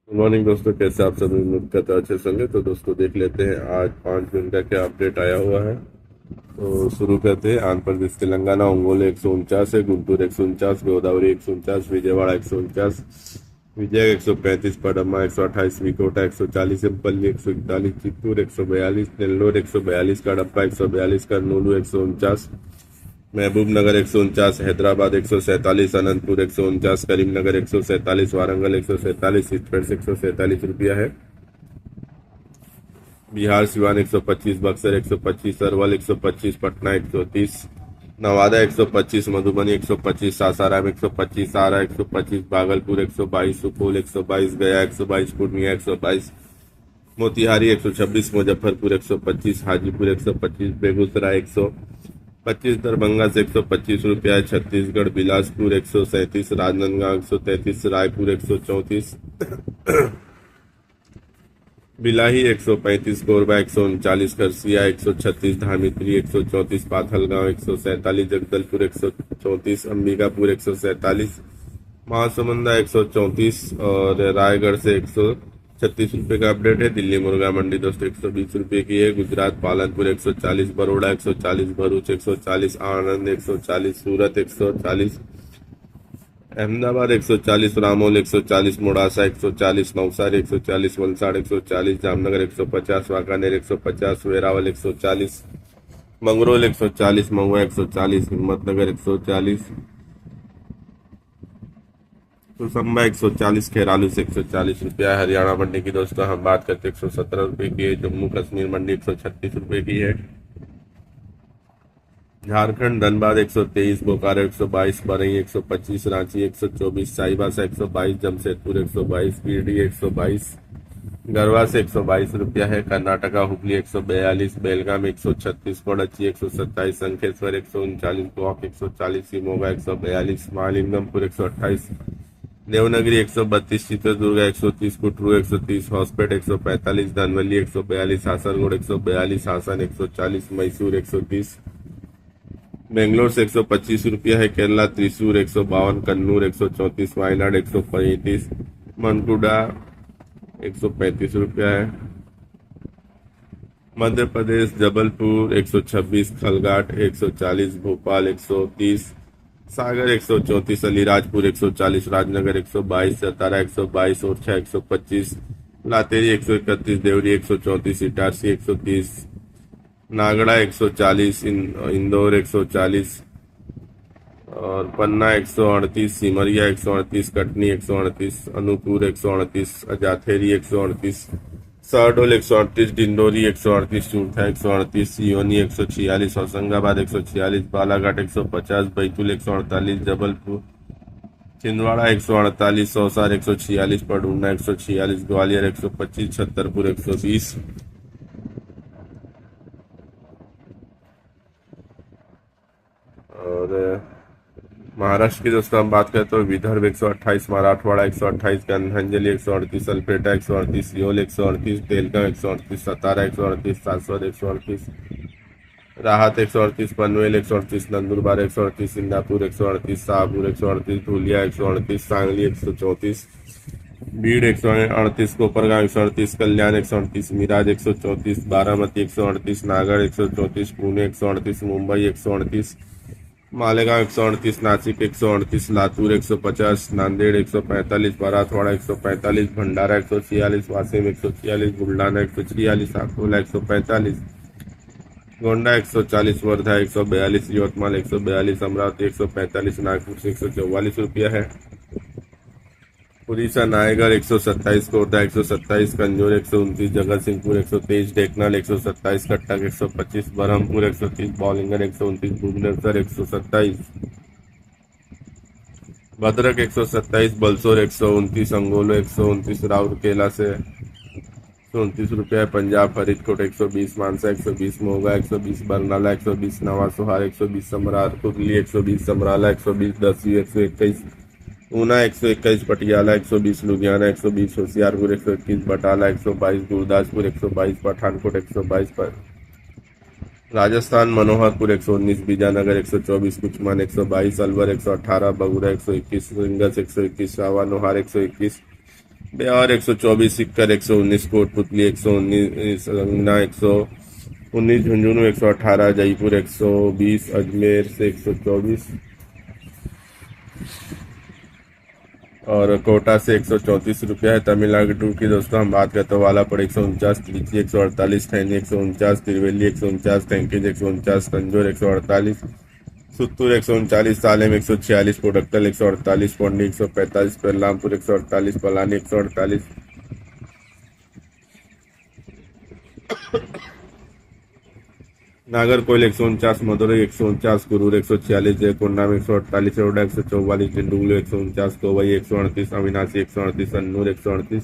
Good morning दोस्तों, कैसे आप सभी? उम्मीद करते हैं अच्छे से होंगे। तो दोस्तों देख लेते हैं आज 5 जून का क्या अपडेट आया हुआ है। तो शुरू करते हैं। आंध्र प्रदेश तेलंगाना ओंगोल 149 है, गुंटूर 149, गोदावरी 149, विजयवाड़ा 149, विजय 135, पडम्मा 128, विकोटा 140, पल्ली 141, चित्तूर 142, नेल्लोर 142, कडप्पा 142, कर्नूलू 149, महबूबनगर 149, हैदराबाद 147, अनंतपुर 149, करीमनगर 147, वारंगल 147, सिद्धपेट 147 है। बिहार सिवान 125, बक्सर 125, अरवल 125, पटना 130, नवादा 125, मधुबनी 125, सासाराम 125, आरा 125, भागलपुर 122, सुपौल 122, गया 122, पूर्णिया 122, मोतिहारी 126, मुजफ्फरपुर 125, हाजीपुर 125, बेगूसराय 125, दरभंगा से 125 रुपया, छत्तीसगढ़ बिलासपुर 137, राजनांदगांव 133, रायपुर 134, बिलाही 135, कोरबा 139, खरसिया 136, धामित्री 134, पाथलगांव 147, जगदलपुर 134, अंबिकापुर 147, महासमुंदा 134 और रायगढ़ से 136 रुपये का अपडेट है। दिल्ली मुर्गा मंडी दोस्तों 120 रुपये की है। गुजरात पालनपुर 140, बड़ौदा 140, भरूच 140, आनंद 140, सूरत 140, अहमदाबाद 140, रामोल 140, मोड़ासा 140, नवसारी 140, वलसाड़ 140, जामनगर 150, वांकानेर 150, वेरावल 140, मंगरोल 140, महुआ 140, हिम्मतनगर 140, सुसंबा 140, खेरालू से 140 रुपया। हरियाणा मंडी की दोस्तों हम बात करते 117 रुपये की है। जम्मू कश्मीर मंडी 136 रुपये की है। झारखंड धनबाद 123, बोकारो 122, बरई 125, रांची 124, साहिबासा 122, जमशेदपुर 122, पीडी 122, गरवा से 122 रुपया है। कर्नाटका हुबली 142, बेलगाम 136, कोडची 127, संखेश्वर 139, गोक 140, शिमोगा 142, महालिंगमपुर 128, देवनगरी 132, चित्रदुर्ग 130, कुटरू 130, हॉस्पेट 145, धनवली 142, हासनगोड 142, हासन 140, मैसूर 130, बेंगलोर से 125 रुपया है। केरला त्रिशूर 152, कन्नूर 134, वायनाड 135, मनकुडा 135 रुपया है। मध्य प्रदेश जबलपुर 126, खलघाट 140, भोपाल 130, सागर 134, अलीराजपुर 140, राजनगर 122, सतारा 122, ओरछा 125, लातेरी 131, देवरी 134, इटारसी 130, नागड़ा 140, इंदौर 140 और पन्ना 138, सिमरिया 138, कटनी 138, अनूपपुर 138, अजाथेरी 138, शहडोल 138, डिंडोरी 138, चूरथा 138, सियोनी 146, होशंगाबाद 146, बालाघाट 150, बैतूल 148, जबलपुर, छिंदवाड़ा 148, सौसार 146, पडूना 146, ग्वालियर 125, छतरपुर 120 और महाराष्ट्र की दोस्तों हम बात करें तो विदर्भ 128, मराठवाड़ा 128, गंधंजलि 138, अल्पेटा 138, सियोल 138, तेलगांव 138, सतारा 138, सासवद 138, राहत 138, पनवेल 138, नंदुरबार 138, सिंगापुर 138, शाहपुर 138, धुलिया 138, सांगली 134, बीड़ 138, कोपरगांव 138, कल्याण 138, मिराज 134, बारामती 138, नागढ़ 134, पुणे 138, मुंबई 138, मालेगांव 138, नासिक 138, लातूर 150, नांदेड़ 145, मराठवाड़ा 145, भंडारा 146, वाशिम 146, बुल्ढाना 146, अकोला 145, गोंडा 140, वर्धा 142, यवतमाल 142, अमरावती 145, नागपुर से 144 रुपया है। उड़ीसा नायगढ़ 127, कोरदा 127, कंजोर 129, जगत सिंहपुर 123, ढेकनाल 127, कटक 125, बरहमपुर 130, बॉलिंगर 129, भुवनेश्वर 127, भद्रक 127, बलसोर 129, अंगोलो 129, राउरकेला से 129 रुपया है। पंजाब फरीदकोट 120, मानसा 120, मोगा 120, बरनाला 120, नवा सोहार 120, समरार कुरली 120, समराला 120, दसी 121, ऊना 121, पटियाला 120, लुधियाना 120, होशियारपुर 121, बटाला 122, गुरदासपुर 122, पठानकोट 122 पर राजस्थान मनोहरपुर 119, बीजानगर 124, कुचमान 122, अलवर 118, बगुरा 121, रिंगस 121, शावा नोहार 121, बिहार 124, सीकर 119, कोटपुतली 119, संगना 119, झुंझुनू 118, जयपुर 120, अजमेर से 124 और कोटा से 134 रुपया है। तमिलनाडु की दोस्तों हम बात करते हैं, वालापड़ 149, त्रिची 148, थैनी 149, तिरुवेली 149, कैंकेज 149, तंजौर 148, सुत्तूर 139, सालेम 146, कोडक्कल 148, पौंडी 145, बलरामपुर 148, पलानी 148, नागरकोइल 149, मदुरई 149, गुरूर 146, जयकोंडा में 148, एरोडा 144, डिंडुगुल 149, कोवई 138, अविनाशी 138, अन्नूर 138,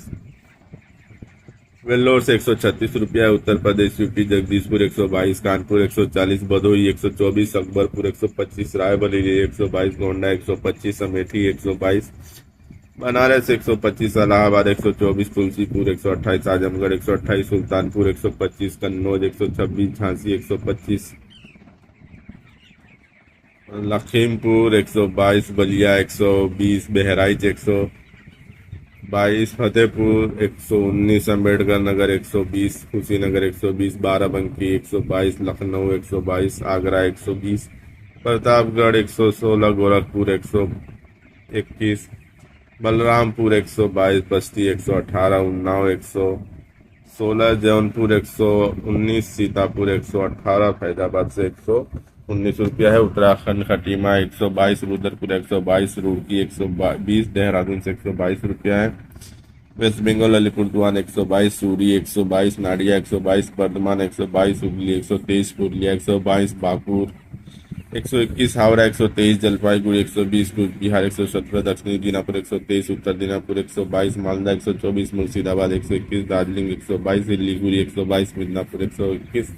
वेल्लोर से 136 रुपया है। उत्तर प्रदेश यूपी जगदीशपुर 122, कानपुर 140, भदोही 124, अकबरपुर 125, रायबरेली 122, गोंडा 125, अमेठी 122, बनारस 125, इलाहाबाद 124, तुलसीपुर 128, आजमगढ़ 128, सुल्तानपुर 125, कन्नौज 126, झांसी 125, लखीमपुर 122, बलिया 120, बहराइच 122, फतेहपुर 119, अम्बेडकर नगर 120, कुशीनगर 120, बाराबंकी 122, लखनऊ 122, आगरा 120, प्रतापगढ़ 116, गोरखपुर 121, बलरामपुर 122, बस्ती 118, उन्नाव 116, जौनपुर 119, सीतापुर 118, फैजाबाद से 119 रुपया है। उत्तराखंड खटीमा 122, रुद्रपुर 122, रुड़की 120, देहरादून से 122 रुपया है। वेस्ट बंगाल अलीपुरद्वार 122, सूरी 122, नाडिया 122, बर्धमान 122, हुगली 123, पुरुलिया 122, बांकुर 121, हावड़ा 123, जलपाईगुड़ी 120, कूच बिहार 117, दक्षिणी दिनाजपुर 123, उत्तर दिनाजपुर 122, मालदा 124, मुर्शिदाबाद 121, दार्जिलिंग 122, सिलीगुड़ी 122, मिदनापुर 121,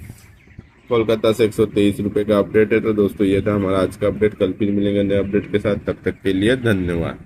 कोलकाता से 123 रुपये का अपडेट है। तो दोस्तों ये था हमारा आज का अपडेट। कल फिर मिलेंगे नए अपडेट के साथ, तब तक के लिए धन्यवाद।